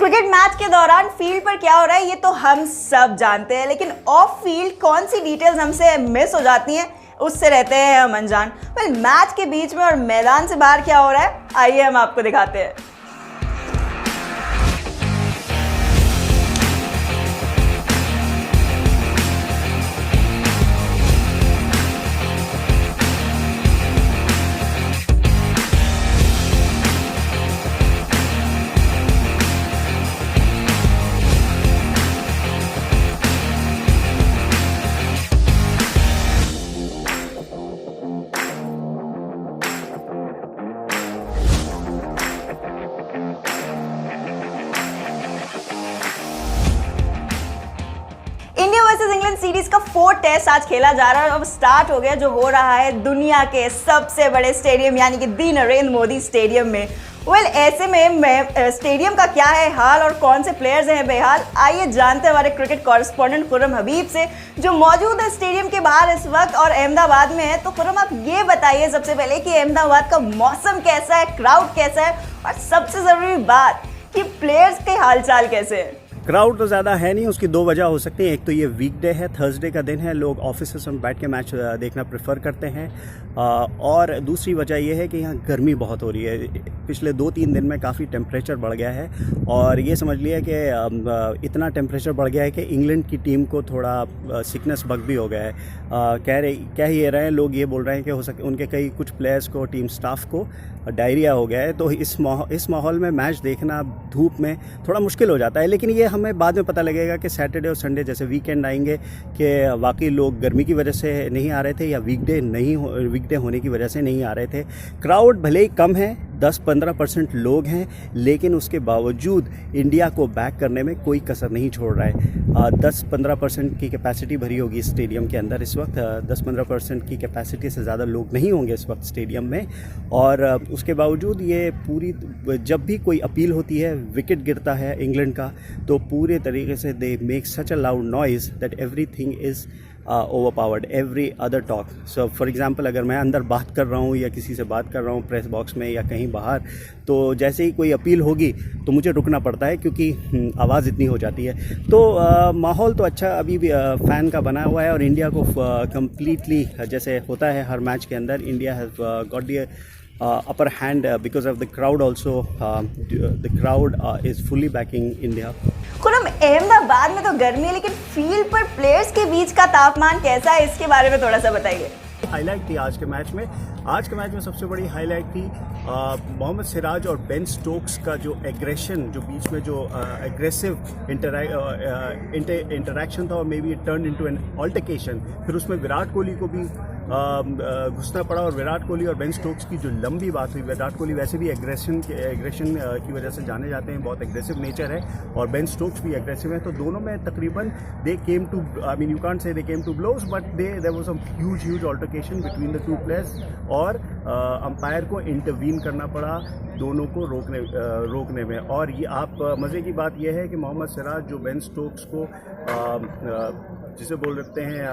Cricket match के दौरान field पर क्या हो रहा है ये तो हम सब जानते हैं, लेकिन ऑफ फील्ड कौन सी डिटेल्स हमसे मिस हो जाती हैं उससे रहते हैं हम अनजान। मैच के बीच में और मैदान से बाहर क्या हो रहा है आइए हम आपको दिखाते हैं। इंडिया वर्सेस इंग्लैंड सीरीज का 4th टेस्ट आज खेला जा रहा है और अब स्टार्ट हो गया, जो हो रहा है दुनिया के सबसे बड़े स्टेडियम यानी कि दी नरेंद्र मोदी स्टेडियम में। ऐसे में स्टेडियम का क्या है हाल और कौन से प्लेयर्स हैं बेहाल, आइए जानते हैं हमारे क्रिकेट कॉरेस्पॉन्डेंट खुर्रम हबीब से, जो मौजूद है स्टेडियम के बाहर इस वक्त और अहमदाबाद में है। तो खुर्रम, आप ये बताइए सबसे पहले कि अहमदाबाद का मौसम कैसा है, क्राउड कैसा है और सबसे जरूरी बात कि प्लेयर्स के हालचाल कैसे हैं। क्राउड तो ज़्यादा है नहीं, उसकी दो वजह हो सकती हैं। एक तो ये वीकडे है, थर्सडे का दिन है, लोग ऑफिस में बैठ के मैच देखना प्रेफर करते हैं, और दूसरी वजह ये है कि यहाँ गर्मी बहुत हो रही है। पिछले 2-3 दिन में काफ़ी टेम्परेचर बढ़ गया है और ये समझ लिया कि इतना टेम्परेचर बढ़ गया है कि इंग्लैंड की टीम को थोड़ा सिकनेस बग भी हो गया है। कह ही रहे हैं लोग, ये बोल रहे हैं कि हो सके उनके कई कुछ प्लेयर्स को, टीम स्टाफ को डायरिया हो गया है। तो इस माहौल में मैच देखना धूप में थोड़ा मुश्किल हो जाता है, लेकिन ये हमें बाद में पता लगेगा कि सैटरडे और संडे जैसे वीकेंड आएंगे कि वाकई लोग गर्मी की वजह से नहीं आ रहे थे या वीकडे होने की वजह से नहीं आ रहे थे। क्राउड भले ही कम है, 10-15% लोग हैं, लेकिन उसके बावजूद इंडिया को बैक करने में कोई कसर नहीं छोड़ रहा है। 10-15% की कैपेसिटी भरी होगी स्टेडियम के अंदर इस वक्त। 10-15% की कैपेसिटी से ज़्यादा लोग नहीं होंगे इस वक्त स्टेडियम में, और उसके बावजूद ये पूरी, जब भी कोई अपील होती है, विकेट गिरता है इंग्लैंड का, तो पूरे तरीके से they make such a loud noise that everything is overpowered every other talk. So for example, अगर मैं अंदर बात कर रहा हूँ या किसी से बात कर रहा हूँ प्रेस बॉक्स में या कहीं बाहर, तो जैसे ही कोई अपील होगी तो मुझे रुकना पड़ता है क्योंकि आवाज़ इतनी हो जाती है। तो माहौल तो अच्छा अभी भी फ़ैन का बना हुआ है और इंडिया को कम्प्लीटली, जैसे होता है हर मैच के अंदर, India has got the upper hand because of the crowd also. The crowd is fully backing India. Khurram, Ahmedabad में तो गर्मी है, लेकिन फील्ड पर प्लेयर्स के बीच का तापमान कैसा है, इसके बारे में थोड़ा सा बताइए। हाईलाइट थी आज के मैच में। आज के मैच में सबसे बड़ी हाईलाइट थी मोहम्मद सिराज और बेन स्टोक्स का जो एग्रेशन, जो बीच में जो एग्रेसिव इंटरैक्शन था, और may be it turn into an altercation. फिर उसमें विराट कोहली को भी घुसना पड़ा, और विराट कोहली और बेन स्टोक्स की जो लंबी बात हुई। विराट कोहली वैसे भी एग्रेशन की वजह से जाने जाते हैं, बहुत एग्रेसिव नेचर है, और बेन स्टोक्स भी एग्रेसिव है। तो दोनों में तकरीबन they came to, I mean you can't say they came to blows, but there was some huge altercation between the two players, और अंपायर को इंटरवीन करना पड़ा दोनों को रोकने में। और ये आप मज़े की बात यह है कि मोहम्मद सिराज जो बेन स्टोक्स को जिसे बोल सकते हैं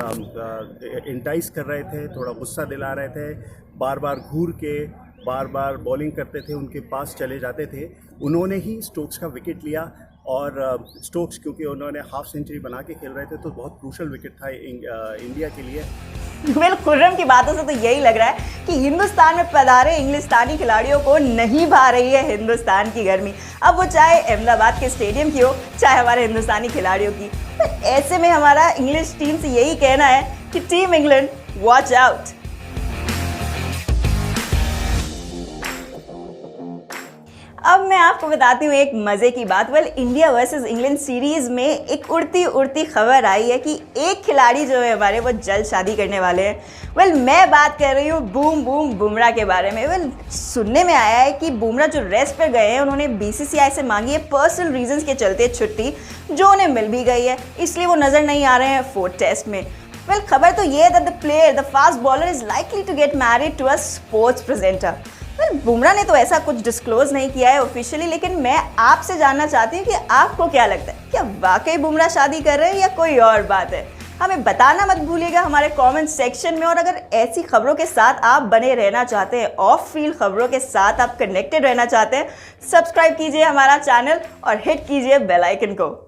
इंटाइस कर रहे थे, थोड़ा गुस्सा दिला रहे थे, बार बार बॉलिंग करते थे, उनके पास चले जाते थे, उन्होंने ही स्टोक्स का विकेट लिया। और स्टोक्स क्योंकि उन्होंने हाफ सेंचुरी बना के खेल रहे थे, तो बहुत क्रूशल विकेट था इंडिया के लिए। खुर्रम की बातों से तो यही लग रहा है कि हिंदुस्तान में पधारे इंग्लिस्तानी खिलाड़ियों को नहीं भा रही है हिंदुस्तान की गर्मी, अब वो चाहे अहमदाबाद के स्टेडियम की हो, चाहे हमारे हिंदुस्तानी खिलाड़ियों की। ऐसे में हमारा इंग्लिश टीम से यही कहना है कि टीम इंग्लैंड, वॉच आउट। अब मैं आपको बताती हूँ एक मज़े की बात। इंडिया वर्सेस इंग्लैंड सीरीज़ में एक उड़ती खबर आई है कि एक खिलाड़ी जो है हमारे, वो जल्द शादी करने वाले हैं। मैं बात कर रही हूँ बूम बुमराह के बारे में। सुनने में आया है कि बुमराह जो रेस्ट पर गए हैं, उन्होंने बीसीसीआई से मांगी है पर्सनल रीजंस के चलते छुट्टी, जो उन्हें मिल भी गई है, इसलिए वो नज़र नहीं आ रहे हैं 4th टेस्ट में। खबर तो ये है that the player, the fast bowler is likely to get married to a sports presenter. Bumrah ने तो ऐसा कुछ डिस्क्लोज नहीं किया है ऑफिशियली, लेकिन मैं आपसे जानना चाहती हूँ कि आपको क्या लगता है, क्या वाकई बुमराह शादी कर रहे हैं या कोई और बात है। हमें बताना मत भूलिएगा हमारे कमेंट सेक्शन में। और अगर ऐसी खबरों के साथ आप बने रहना चाहते हैं, ऑफ फील्ड खबरों के साथ आप कनेक्टेड रहना चाहते हैं, सब्सक्राइब कीजिए हमारा चैनल और हिट कीजिए बेल आइकन को।